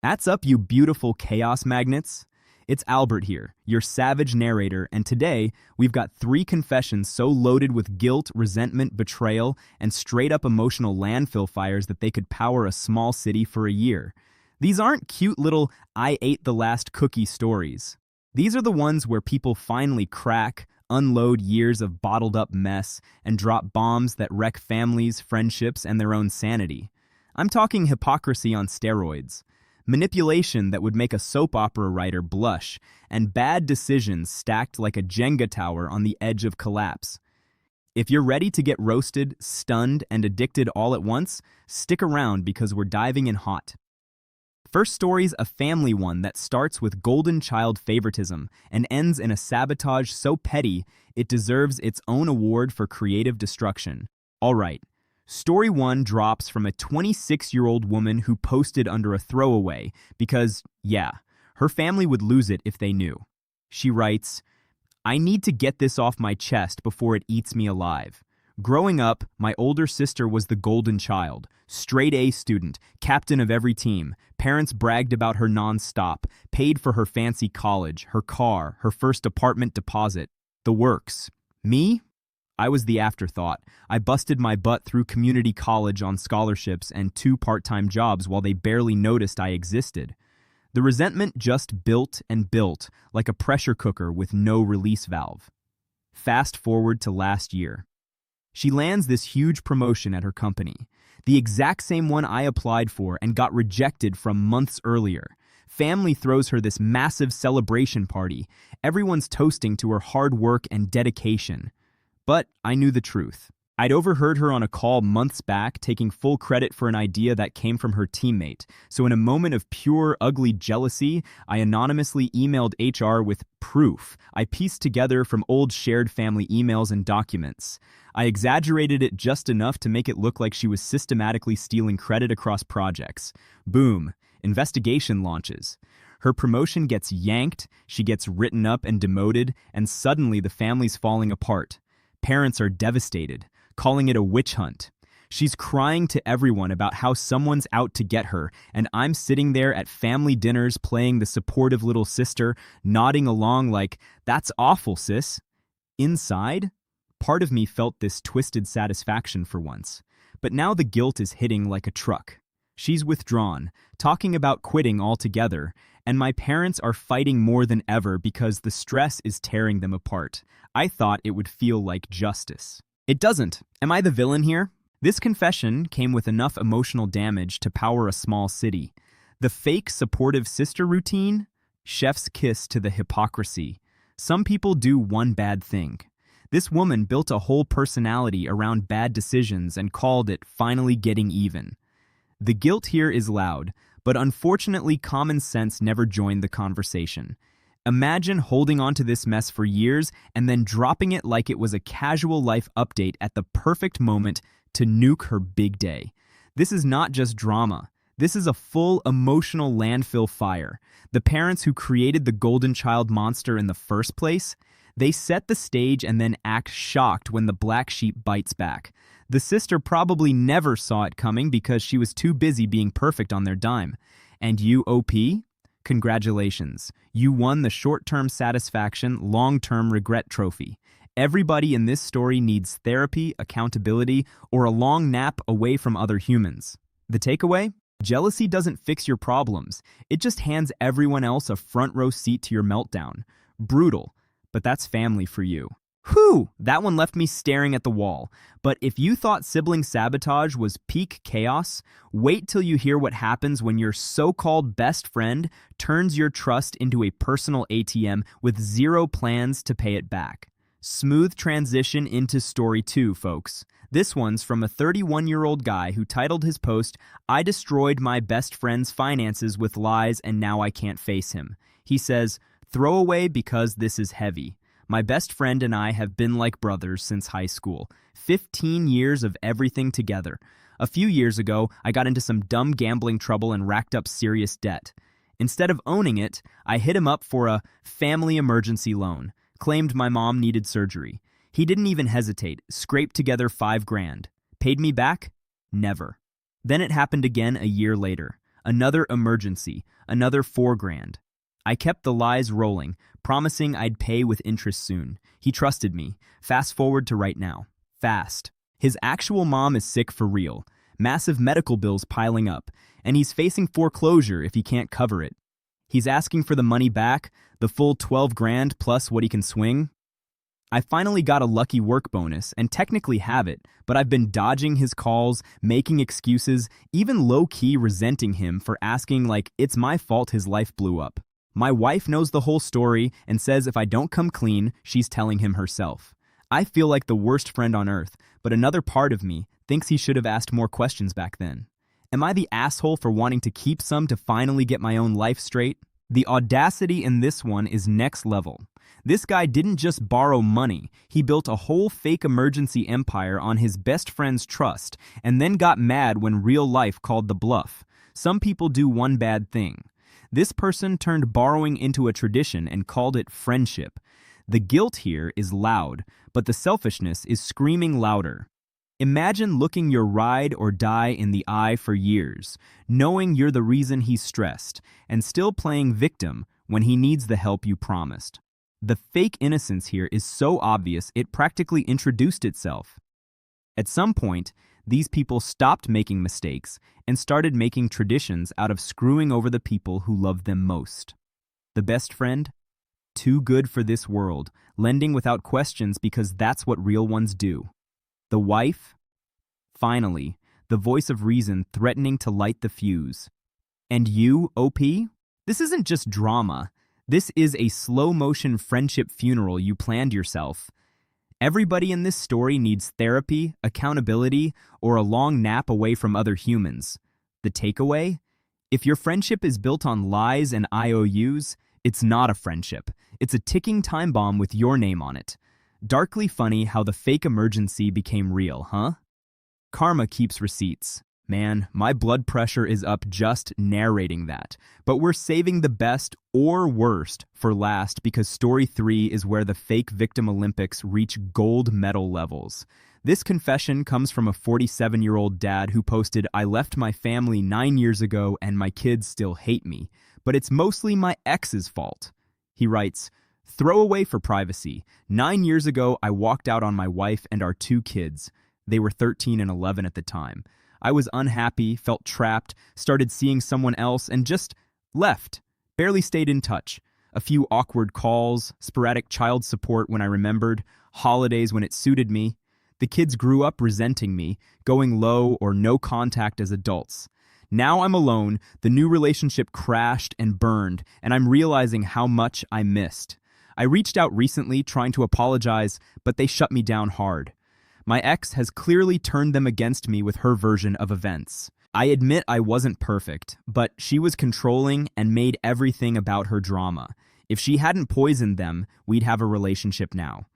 That's up, you beautiful chaos magnets. It's Albert here, your savage narrator, and today we've got three confessions so loaded with guilt, resentment, betrayal, and straight-up emotional landfill fires that they could power a small city for a year. These aren't cute little "I ate the last cookie" stories. These are the ones where people finally crack, unload years of bottled-up mess, and drop bombs that wreck families, friendships, and their own sanity. I'm talking hypocrisy on steroids. Manipulation that would make a soap opera writer blush, and bad decisions stacked like a Jenga tower on the edge of collapse. If you're ready to get roasted, stunned, and addicted all at once, stick around because we're diving in hot. First story's a family one that starts with golden child favoritism and ends in a sabotage so petty it deserves its own award for creative destruction. All right. Story 1 drops from a 26-year-old woman who posted under a throwaway because, yeah, her family would lose it if they knew. She writes, "I need to get this off my chest before it eats me alive. Growing up, my older sister was the golden child, straight A student, captain of every team. Parents bragged about her nonstop, paid for her fancy college, her car, her first apartment deposit, the works. Me? I was the afterthought. I busted my butt through community college on scholarships and 2 part-time jobs while they barely noticed I existed. The resentment just built and built, like a pressure cooker with no release valve. Fast forward to last year. She lands this huge promotion at her company, the exact same one I applied for and got rejected from months earlier. Family throws her this massive celebration party. Everyone's toasting to her hard work and dedication. But I knew the truth. I'd overheard her on a call months back taking full credit for an idea that came from her teammate. So in a moment of pure, ugly jealousy, I anonymously emailed HR with proof I pieced together from old shared family emails and documents. I exaggerated it just enough to make it look like she was systematically stealing credit across projects. Boom. Investigation launches. Her promotion gets yanked, she gets written up and demoted, and suddenly the family's falling apart. Parents are devastated, calling it a witch hunt. She's crying to everyone about how someone's out to get her, and I'm sitting there at family dinners playing the supportive little sister, nodding along like, "That's awful, sis." Inside, part of me felt this twisted satisfaction for once. But now the guilt is hitting like a truck. She's withdrawn, talking about quitting altogether, and my parents are fighting more than ever because the stress is tearing them apart. I thought it would feel like justice. It doesn't. Am I the villain here? This confession came with enough emotional damage to power a small city. The fake supportive sister routine? Chef's kiss to the hypocrisy. Some people do one bad thing. This woman built a whole personality around bad decisions and called it finally getting even. The guilt here is loud, but unfortunately common sense never joined the conversation. Imagine holding on to this mess for years and then dropping it like it was a casual life update at the perfect moment to nuke her big day. This is not just drama. This is a full emotional landfill fire. The parents who created the golden child monster in the first place, they set the stage and then act shocked when the black sheep bites back. The sister probably never saw it coming because she was too busy being perfect on their dime. And you, OP? Congratulations. You won the short-term satisfaction, long-term regret trophy. Everybody in this story needs therapy, accountability, or a long nap away from other humans. The takeaway? Jealousy doesn't fix your problems. It just hands everyone else a front-row seat to your meltdown. Brutal, but that's family for you. Whew, that one left me staring at the wall. But if you thought sibling sabotage was peak chaos, wait till you hear what happens when your so-called best friend turns your trust into a personal ATM with zero plans to pay it back. Smooth transition into story 2, folks. This one's from a 31-year-old guy who titled his post, "I destroyed my best friend's finances with lies and now I can't face him." He says, "Throw away because this is heavy. My best friend and I have been like brothers since high school. 15 years of everything together. A few years ago, I got into some dumb gambling trouble and racked up serious debt. Instead of owning it, I hit him up for a family emergency loan, claimed my mom needed surgery. He didn't even hesitate, scraped together $5,000. Paid me back? Never. Then it happened again a year later. another emergency, another 4 grand. I kept the lies rolling, promising I'd pay with interest soon. He trusted me. Fast forward to right now. Fast. His actual mom is sick for real. Massive medical bills piling up, and he's facing foreclosure if he can't cover it. He's asking for the money back, the full 12 grand plus what he can swing. I finally got a lucky work bonus and technically have it, but I've been dodging his calls, making excuses, even low-key resenting him for asking like it's my fault his life blew up. My wife knows the whole story and says if I don't come clean, she's telling him herself. I feel like the worst friend on earth, but another part of me thinks he should have asked more questions back then. Am I the asshole for wanting to keep some to finally get my own life straight? The audacity in this one is next level. This guy didn't just borrow money, he built a whole fake emergency empire on his best friend's trust, and then got mad when real life called the bluff. Some people do one bad thing. This person turned borrowing into a tradition and called it friendship. The guilt here is loud, but the selfishness is screaming louder. Imagine looking your ride or die in the eye for years, knowing you're the reason he's stressed, and still playing victim when he needs the help you promised. The fake innocence here is so obvious it practically introduced itself. At some point, these people stopped making mistakes and started making traditions out of screwing over the people who loved them most. The best friend? Too good for this world, lending without questions because that's what real ones do. The wife? Finally, the voice of reason threatening to light the fuse. And you, OP? This isn't just drama. This is a slow-motion friendship funeral you planned yourself. Everybody in this story needs therapy, accountability, or a long nap away from other humans. The takeaway? If your friendship is built on lies and IOUs, it's not a friendship. It's a ticking time bomb with your name on it. Darkly funny how the fake emergency became real, huh? Karma keeps receipts. Man, my blood pressure is up just narrating that. But we're saving the best or worst for last because story 3 is where the fake victim Olympics reach gold medal levels. This confession comes from a 47-year-old dad who posted, "I left my family 9 years ago and my kids still hate me, but it's mostly my ex's fault." He writes, "Throw away for privacy. 9 years ago, I walked out on my wife and our 2 kids. They were 13 and 11 at the time. I was unhappy, felt trapped, started seeing someone else, and just left. Barely stayed in touch. A few awkward calls, sporadic child support when I remembered, holidays when it suited me. The kids grew up resenting me, going low or no contact as adults. Now I'm alone, the new relationship crashed and burned, and I'm realizing how much I missed. I reached out recently trying to apologize, but they shut me down hard. My ex has clearly turned them against me with her version of events. I admit I wasn't perfect, but she was controlling and made everything about her drama. If she hadn't poisoned them, we'd have a relationship now.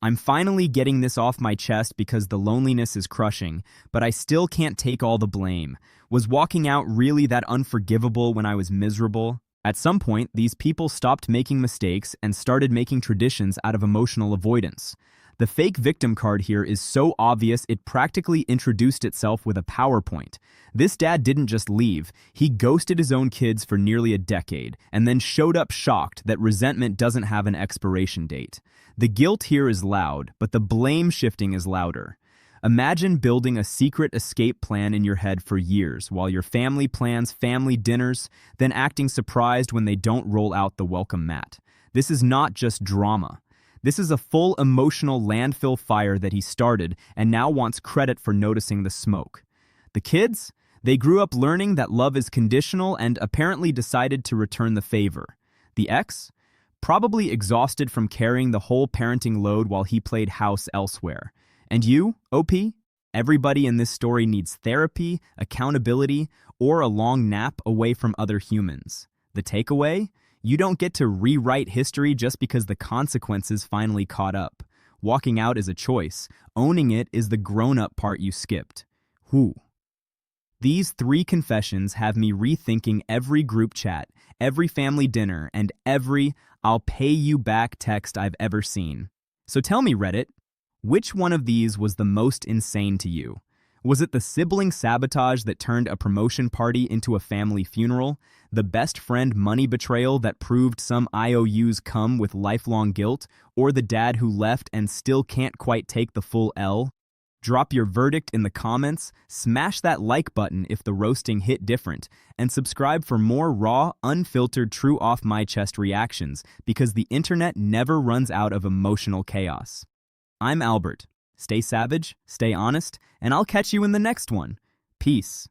I'm finally getting this off my chest because the loneliness is crushing, but I still can't take all the blame. Was walking out really that unforgivable when I was miserable? At some point, these people stopped making mistakes and started making traditions out of emotional avoidance. The fake victim card here is so obvious it practically introduced itself with a PowerPoint. This dad didn't just leave, he ghosted his own kids for nearly a decade, and then showed up shocked that resentment doesn't have an expiration date. The guilt here is loud, but the blame shifting is louder. Imagine building a secret escape plan in your head for years while your family plans family dinners, then acting surprised when they don't roll out the welcome mat. This is not just drama. This is a full emotional landfill fire that he started and now wants credit for noticing the smoke. The kids? They grew up learning that love is conditional and apparently decided to return the favor. The ex? Probably exhausted from carrying the whole parenting load while he played house elsewhere. And you, OP? Everybody in this story needs therapy, accountability, or a long nap away from other humans. The takeaway? You don't get to rewrite history just because the consequences finally caught up. Walking out is a choice. Owning it is the grown-up part you skipped. Whew. These 3 confessions have me rethinking every group chat, every family dinner, and every "I'll pay you back" text I've ever seen. So tell me, Reddit, which one of these was the most insane to you? Was it the sibling sabotage that turned a promotion party into a family funeral? The best friend money betrayal that proved some IOUs come with lifelong guilt? Or the dad who left and still can't quite take the full L? Drop your verdict in the comments, smash that like button if the roasting hit different, and subscribe for more raw, unfiltered, true off my chest reactions, because the internet never runs out of emotional chaos. I'm Albert. Stay savage, stay honest, and I'll catch you in the next one. Peace.